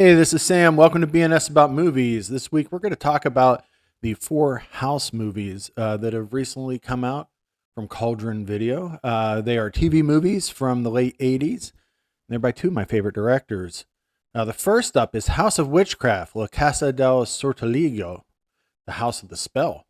Hey, this is Sam. Welcome to BNS About Movies. This week we're going to talk about the four House movies that have recently come out from Cauldron Video. They are TV movies from the late 80s. They're by two of my favorite directors. The first up is House of Witchcraft, La Casa del Sortilegio, the House of the Spell.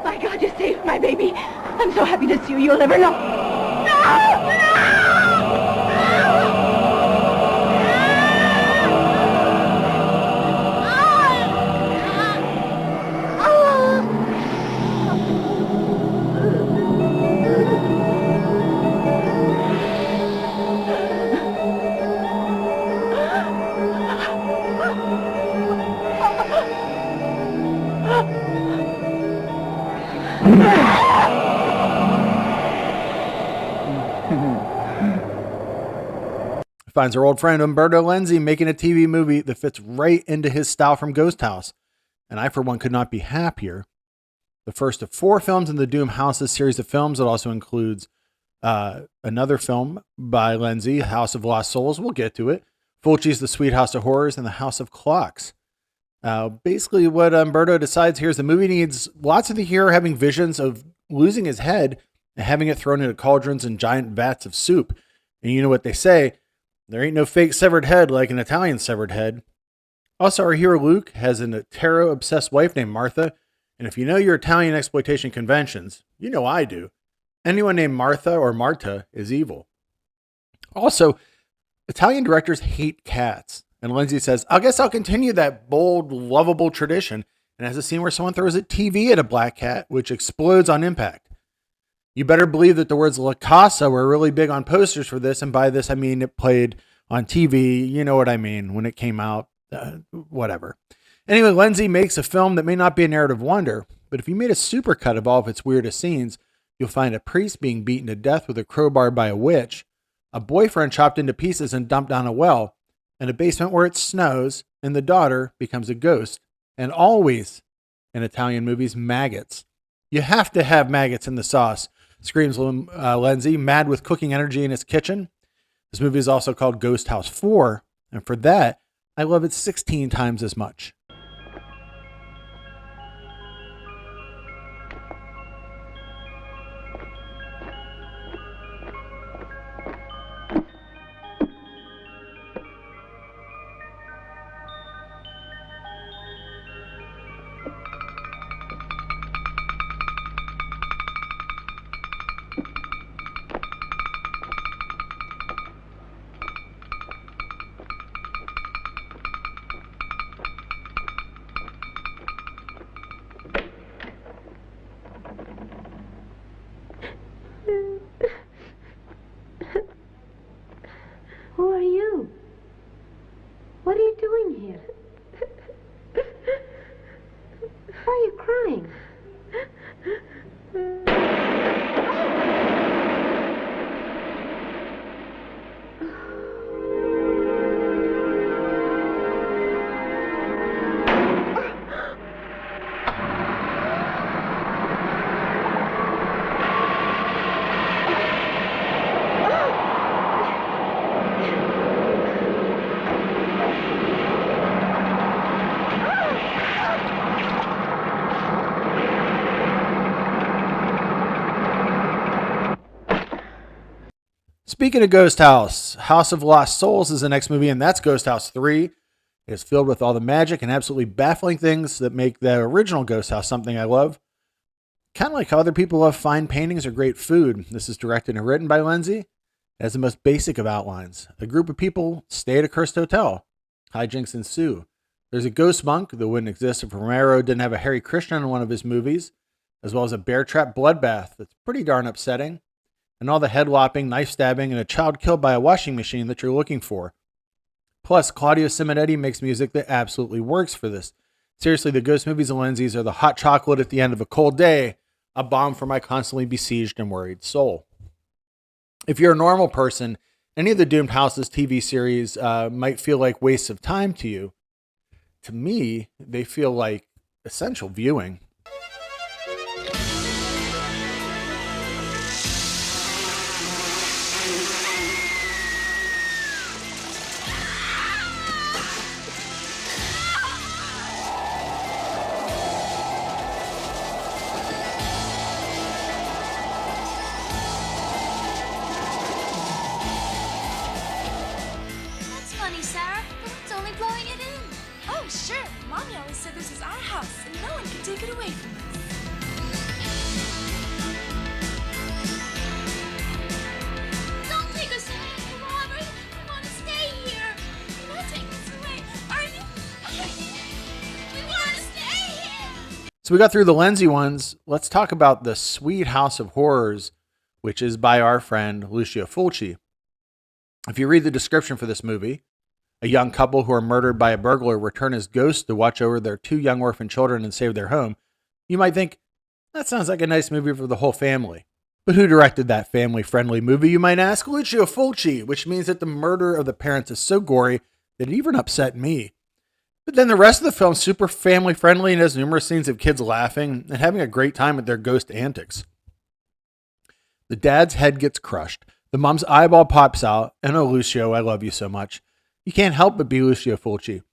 My God, you saved my baby. I'm so happy to see you. You'll never know. No! Finds our old friend Umberto Lenzi making a TV movie that fits right into his style from Ghost House, and I, for one, could not be happier. The first of four films in the Doom Houses series of films. It also includes another film by Lenzi, House of Lost Souls. We'll get to it. Fulci's The Sweet House of Horrors and The House of Clocks. Basically, what Umberto decides here is the movie needs lots of the hero having visions of losing his head and having it thrown into cauldrons and giant vats of soup. And you know what they say, there ain't no fake severed head like an Italian severed head. Also, our hero Luke has a tarot-obsessed wife named Martha, and if you know your Italian exploitation conventions, you know I do. Anyone named Martha or Marta is evil. Also, Italian directors hate cats, and Lenzi says, I guess I'll continue that bold, lovable tradition, and has a scene where someone throws a TV at a black cat, which explodes on impact. You better believe that the words La Casa were really big on posters for this, and by this I mean it played on TV. You know what I mean, when it came out, whatever. Anyway, Lenzi makes a film that may not be a narrative wonder, but if you made a supercut of all of its weirdest scenes, you'll find a priest being beaten to death with a crowbar by a witch, a boyfriend chopped into pieces and dumped down a well, and a basement where it snows, and the daughter becomes a ghost, and always, in Italian movies, maggots. You have to have maggots in the sauce, screams Lenzi, mad with cooking energy in his kitchen. This movie is also called Ghost House 4, and for that, I love it 16 times as much. Speaking of Ghost House, House of Lost Souls is the next movie, and that's Ghost House 3. It is filled with all the magic and absolutely baffling things that make the original Ghost House something I love. Kind of like how other people love fine paintings or great food. This is directed and written by Lenzi. It has the most basic of outlines. A group of people stay at a cursed hotel. Hijinks ensue. There's a ghost monk that wouldn't exist if Romero didn't have a Hare Krishna in one of his movies, as well as a bear trap bloodbath that's pretty darn upsetting, and all the head lopping, knife stabbing, and a child killed by a washing machine that you're looking for. Plus, Claudio Simonetti makes music that absolutely works for this. Seriously, the ghost movies of Lenzi's are the hot chocolate at the end of a cold day, a balm for my constantly besieged and worried soul. If you're a normal person, any of the Doomed Houses TV series might feel like wastes of time to you. To me, they feel like essential viewing. So we got through the Lenzi ones. Let's talk about the sweet House of Horrors, which is by our friend Lucio Fulci. If you read the description for this movie, a young couple who are murdered by a burglar return as ghosts to watch over their 2 young orphan children and save their home, you might think, that sounds like a nice movie for the whole family. But who directed that family-friendly movie, you might ask? Lucio Fulci, which means that the murder of the parents is so gory that it even upset me. But then the rest of the film is super family-friendly and has numerous scenes of kids laughing and having a great time at their ghost antics. The dad's head gets crushed. The mom's eyeball pops out. And oh, Lucio, I love you so much. You can't help but be Lucio Fulci.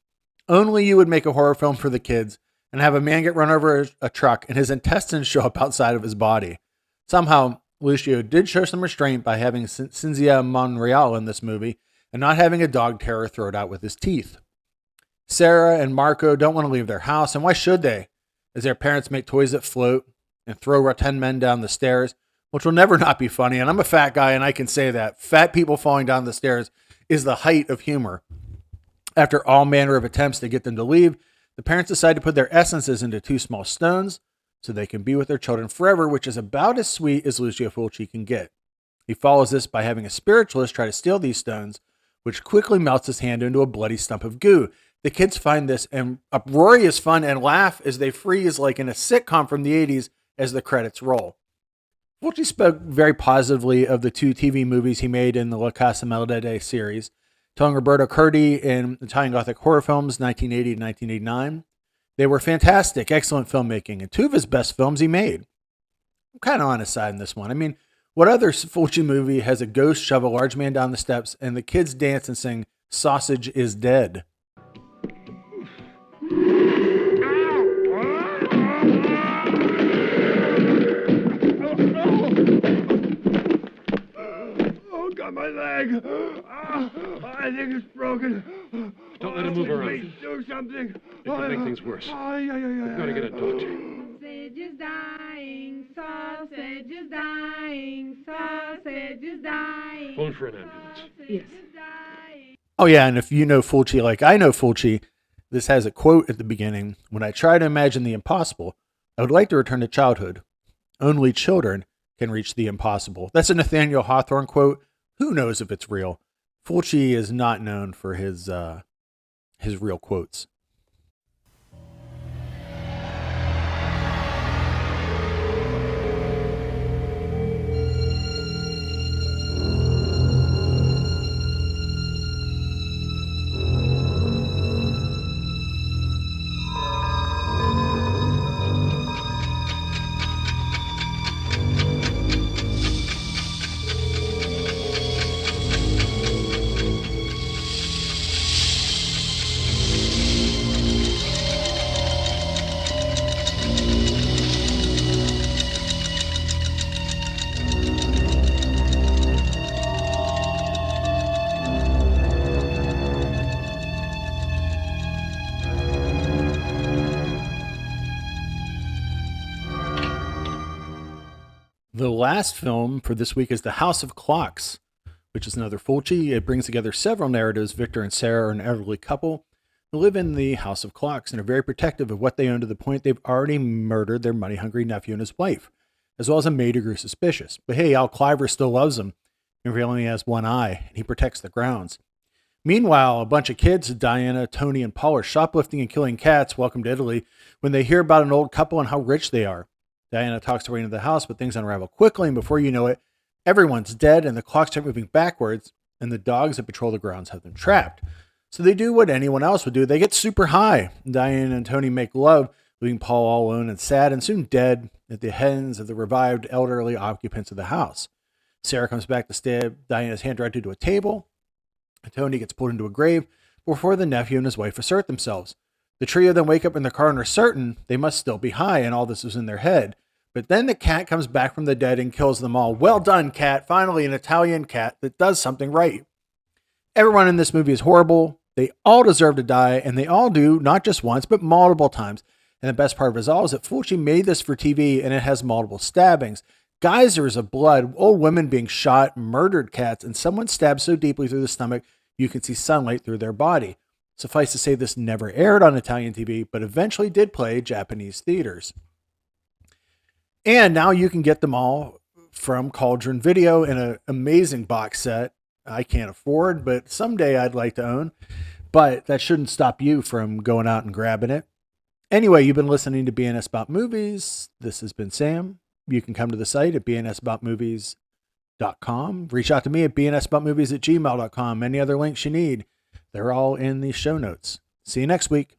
Only you would make a horror film for the kids and have a man get run over a truck and his intestines show up outside of his body. Somehow, Lucio did show some restraint by having Cinzia Monreal in this movie and not having a dog tear her throat out with his teeth. Sarah and Marco don't want to leave their house, and why should they? As their parents make toys that float and throw rotund men down the stairs, which will never not be funny, and I'm a fat guy and I can say that. Fat people falling down the stairs is the height of humor. After all manner of attempts to get them to leave, the parents decide to put their essences into 2 small stones so they can be with their children forever, which is about as sweet as Lucio Fulci can get. He follows this by having a spiritualist try to steal these stones, which quickly melts his hand into a bloody stump of goo. The kids find this and uproarious fun and laugh as they freeze like in a sitcom from the 80s as the credits roll. Fulci spoke very positively of the 2 TV movies he made in the La Casa Maledetta series, telling Roberto Curti in Italian Gothic horror films 1980 and 1989. They were fantastic, excellent filmmaking, and 2 of his best films he made. I'm kind of on his side in this one. I mean, what other Fulci movie has a ghost shove a large man down the steps and the kids dance and sing "Sausage is Dead"? Oh, got my leg. I think it's broken. Don't let him move around. Please do something. It could make things worse. We've got to get a doctor. Sausage is dying, sausage is dying, sausage is dying. Phone for an ambulance. Yes. Oh yeah, and if you know Fulci like I know Fulci, this has a quote at the beginning. When I try to imagine the impossible, I would like to return to childhood. Only children can reach the impossible. That's a Nathaniel Hawthorne quote. Who knows if it's real? Fulci is not known for his real quotes. last film for this week is The House of Clocks, which is another Fulci. It brings together several narratives. Victor and Sarah are an elderly couple who live in the House of Clocks and are very protective of what they own to the point they've already murdered their money-hungry nephew and his wife, as well as a maid who grew suspicious. But hey, Al Cliver still loves him, and he only has one eye, and he protects the grounds. Meanwhile, a bunch of kids, Diana, Tony, and Paul, are shoplifting and killing cats, welcome to Italy, when they hear about an old couple and how rich they are. Diana talks her way into the house, but things unravel quickly, and before you know it, everyone's dead, and the clocks start moving backwards, and the dogs that patrol the grounds have them trapped. So they do what anyone else would do. They get super high. Diana and Tony make love, leaving Paul all alone and sad, and soon dead at the hands of the revived elderly occupants of the house. Sarah comes back to stab Diana's hand directly to a table. Tony gets pulled into a grave before the nephew and his wife assert themselves. The trio then wake up in their car and are certain they must still be high, and all this is in their head. But then the cat comes back from the dead and kills them all. Well done, cat. Finally, an Italian cat that does something right. Everyone in this movie is horrible. They all deserve to die, and they all do, not just once, but multiple times. And the best part of it all is that Fulci made this for TV, and it has multiple stabbings. Geysers of blood, old women being shot, murdered cats, and someone stabbed so deeply through the stomach you can see sunlight through their body. Suffice to say, this never aired on Italian TV, but eventually did play Japanese theaters. And now you can get them all from Cauldron Video in an amazing box set I can't afford, but someday I'd like to own. But that shouldn't stop you from going out and grabbing it. Anyway, you've been listening to BNS About Movies. This has been Sam. You can come to the site at bnsaboutmovies.com. Reach out to me at bnsaboutmovies@gmail.com. Any other links you need, they're all in the show notes. See you next week.